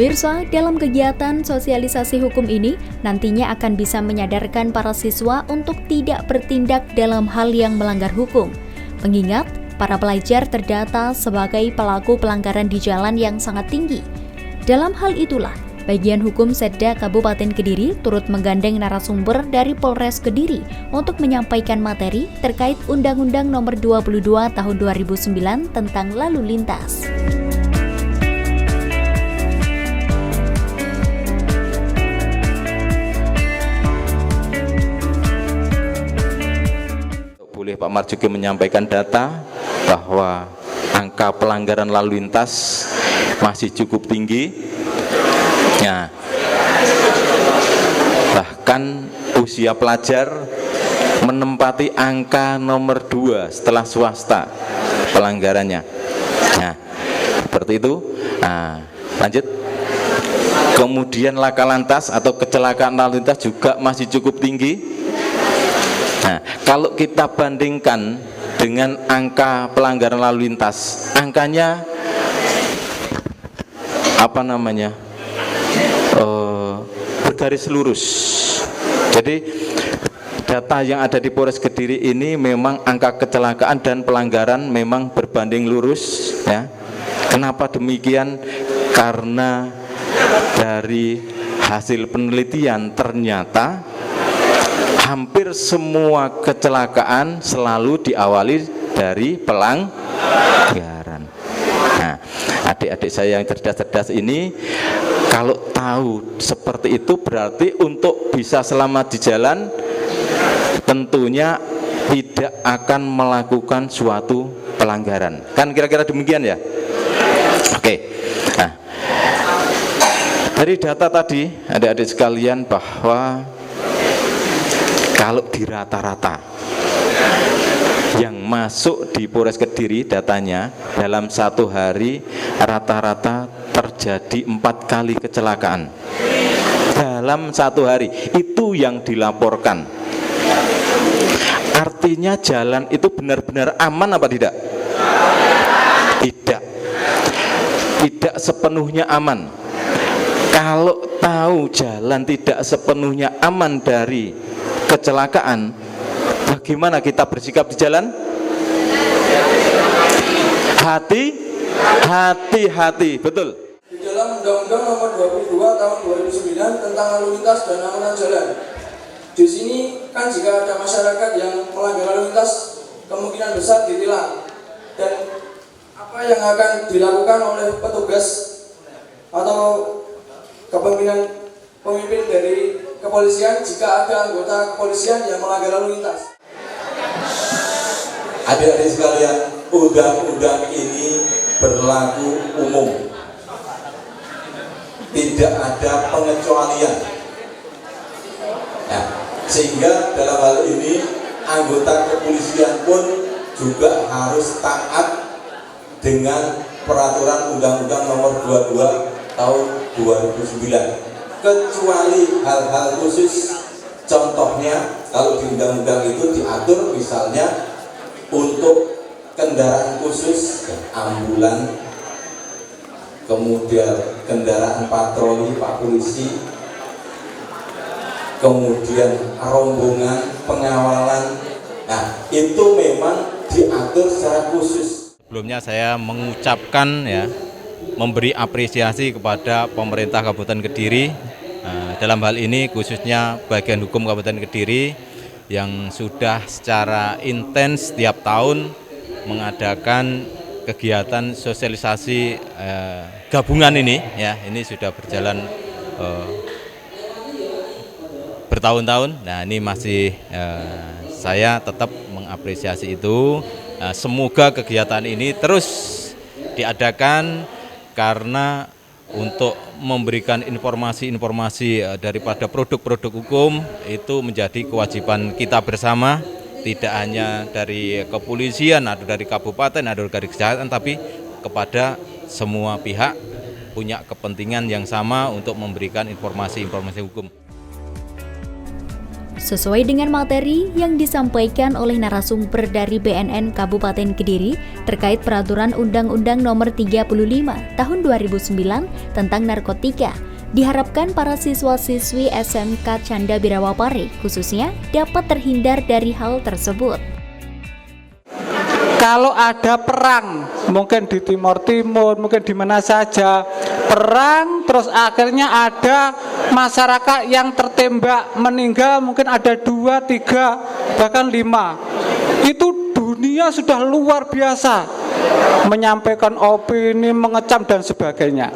Pemirsa, dalam kegiatan sosialisasi hukum ini nantinya akan bisa menyadarkan para siswa untuk tidak bertindak dalam hal yang melanggar hukum. Mengingat, para pelajar terdata sebagai pelaku pelanggaran di jalan yang sangat tinggi. Dalam hal itulah, Bagian Hukum Setda Kabupaten Kediri turut menggandeng narasumber dari Polres Kediri untuk menyampaikan materi terkait Undang-Undang Nomor 22 Tahun 2009 tentang lalu lintas. Boleh Pak Marjuki menyampaikan data bahwa angka pelanggaran lalu lintas masih cukup tinggi. Nah, bahkan usia pelajar menempati angka nomor 2 setelah swasta pelanggarannya. Nah, seperti itu. Nah, lanjut. Kemudian laka lantas atau kecelakaan lalu lintas juga masih cukup tinggi. Nah, kalau kita bandingkan dengan angka pelanggaran lalu lintas, angkanya bergaris lurus. Jadi data yang ada di Polres Kediri ini memang angka kecelakaan dan pelanggaran memang berbanding lurus, ya. Kenapa demikian? Karena dari hasil penelitian ternyata hampir semua kecelakaan selalu diawali dari pelanggaran. Nah, adik-adik saya yang cerdas-cerdas ini kalau tahu seperti itu berarti untuk bisa selamat di jalan tentunya tidak akan melakukan suatu pelanggaran. Kan kira-kira demikian ya? Oke. Nah, dari data tadi adik-adik sekalian bahwa kalau di rata-rata yang masuk di Polres Kediri datanya dalam satu hari rata-rata terjadi 4 kali kecelakaan dalam satu hari, itu yang dilaporkan. Artinya jalan itu benar-benar aman apa tidak? Tidak sepenuhnya aman. Kalau tahu jalan tidak sepenuhnya aman dari kecelakaan, bagaimana kita bersikap di jalan? Hati-hati, betul. Di dalam Undang-Undang Nomor 22 Tahun 2009 tentang lalu lintas dan angkutan jalan, di sini kan jika ada masyarakat yang melanggar lalu lintas, kemungkinan besar ditilang. Dan apa yang akan dilakukan oleh petugas atau pemimpin dari kepolisian jika ada anggota kepolisian yang melanggar lalu lintas? Adik-adik sekalian, undang-undang ini berlaku umum, tidak ada pengecualian. Nah, sehingga dalam hal ini anggota kepolisian pun juga harus taat dengan peraturan Undang-Undang Nomor 22 Tahun 2009. Kecuali hal-hal khusus, contohnya kalau di undang-undang itu diatur misalnya untuk kendaraan khusus, ambulan, kemudian kendaraan patroli Pak Polisi, kemudian rombongan pengawalan. Nah, itu memang diatur secara khusus. Sebelumnya saya mengucapkan memberi apresiasi kepada pemerintah Kabupaten Kediri, dalam hal ini khususnya Bagian Hukum Kabupaten Kediri yang sudah secara intens setiap tahun mengadakan kegiatan sosialisasi gabungan ini, ya, ini sudah berjalan bertahun-tahun. Nah, ini masih saya tetap mengapresiasi itu. Semoga kegiatan ini terus diadakan karena untuk memberikan informasi-informasi daripada produk-produk hukum itu menjadi kewajiban kita bersama, tidak hanya dari kepolisian atau dari kabupaten atau dari kesehatan, tapi kepada semua pihak punya kepentingan yang sama untuk memberikan informasi-informasi hukum. Sesuai dengan materi yang disampaikan oleh narasumber dari BNN Kabupaten Kediri terkait peraturan Undang-Undang Nomor 35 Tahun 2009 tentang narkotika, diharapkan para siswa-siswi SMK Canda Birawa Pare khususnya dapat terhindar dari hal tersebut. Kalau ada perang, mungkin di Timur Timur, mungkin di mana saja, perang terus akhirnya ada masyarakat yang tertembak, meninggal, mungkin ada 2, 3, bahkan 5. Itu dunia sudah luar biasa, menyampaikan opini, mengecam dan sebagainya.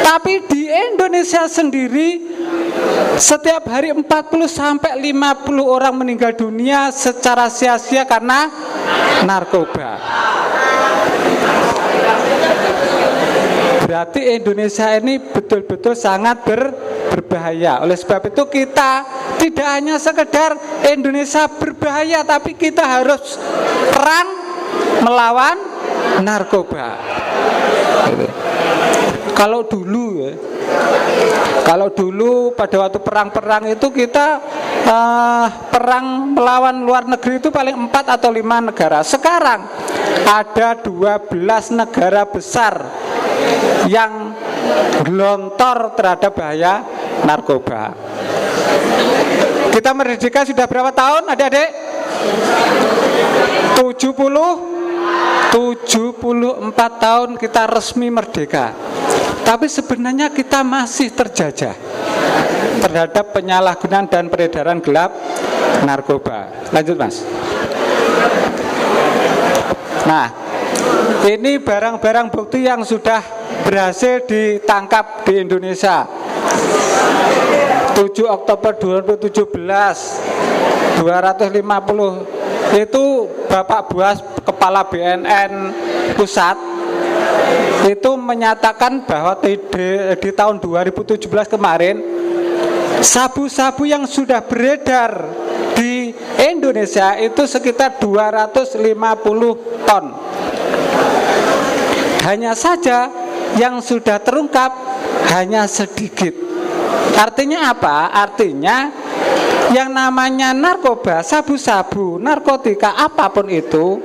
Tapi di Indonesia sendiri setiap hari 40 sampai 50 orang meninggal dunia secara sia-sia karena narkoba. Berarti Indonesia ini betul-betul sangat berbahaya. Oleh sebab itu kita tidak hanya sekedar Indonesia berbahaya, tapi kita harus perang melawan narkoba. Kalau dulu pada waktu perang-perang itu kita perang melawan luar negeri itu paling 4 atau 5 negara. Sekarang ada 12 negara besar yang gelontor terhadap bahaya narkoba. Kita merdeka sudah berapa tahun adik-adik? 74 tahun kita resmi merdeka. Tapi sebenarnya kita masih terjajah terhadap penyalahgunaan dan peredaran gelap narkoba. Lanjut Mas. Nah, ini barang-barang bukti yang sudah berhasil ditangkap di Indonesia. 7 Oktober 2017 250 itu Bapak Buas Kepala BNN Pusat itu menyatakan bahwa di tahun 2017 kemarin sabu-sabu yang sudah beredar di Indonesia itu sekitar 250 ton. Hanya saja yang sudah terungkap hanya sedikit. Artinya apa? Artinya yang namanya narkoba, sabu-sabu, narkotika apapun itu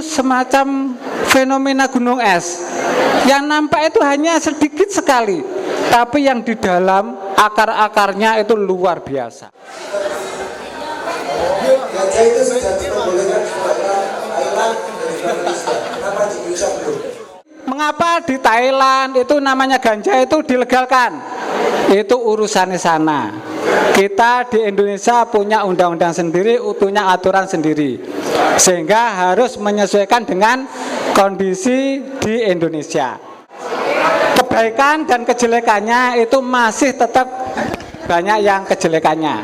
semacam fenomena gunung es. Yang nampak itu hanya sedikit sekali, tapi yang di dalam akar-akarnya itu luar biasa. Ganja itu sudah diperbolehkan di Thailand dan di Indonesia. Kenapa di Indonesia belum? Mengapa di Thailand itu namanya ganja itu dilegalkan? Itu urusannya sana. Kita di Indonesia punya undang-undang sendiri, punya aturan sendiri, sehingga harus menyesuaikan dengan kondisi di Indonesia. Kebaikan dan kejelekannya itu masih tetap banyak yang kejelekannya.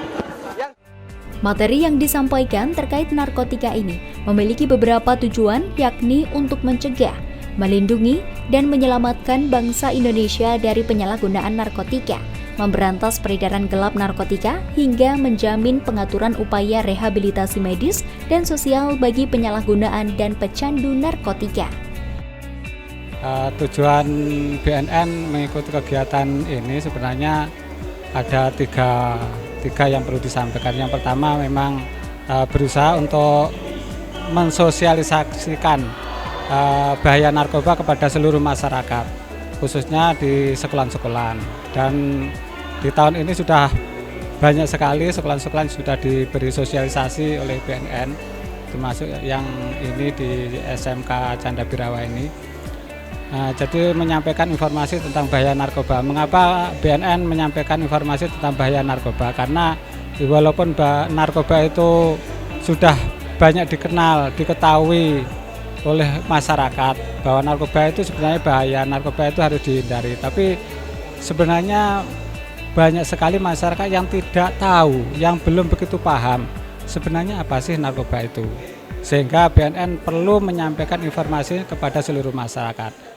Materi yang disampaikan terkait narkotika ini memiliki beberapa tujuan, yakni untuk mencegah, melindungi, dan menyelamatkan bangsa Indonesia dari penyalahgunaan narkotika, memberantas peredaran gelap narkotika, hingga menjamin pengaturan upaya rehabilitasi medis dan sosial bagi penyalahgunaan dan pecandu narkotika. Tujuan BNN mengikuti kegiatan ini sebenarnya ada tiga yang perlu disampaikan. Yang pertama memang berusaha untuk mensosialisasikan bahaya narkoba kepada seluruh masyarakat, khususnya di sekolah-sekolah. Dan di tahun ini sudah banyak sekali sekolah-sekolah sudah diberi sosialisasi oleh BNN, termasuk yang ini di SMK Canda Birawa ini. Jadi menyampaikan informasi tentang bahaya narkoba. Mengapa BNN menyampaikan informasi tentang bahaya narkoba? Karena walaupun narkoba itu sudah banyak diketahui oleh masyarakat bahwa narkoba itu sebenarnya bahaya, narkoba itu harus dihindari. Tapi sebenarnya banyak sekali masyarakat yang tidak tahu, yang belum begitu paham sebenarnya apa sih narkoba itu. Sehingga BNN perlu menyampaikan informasi kepada seluruh masyarakat.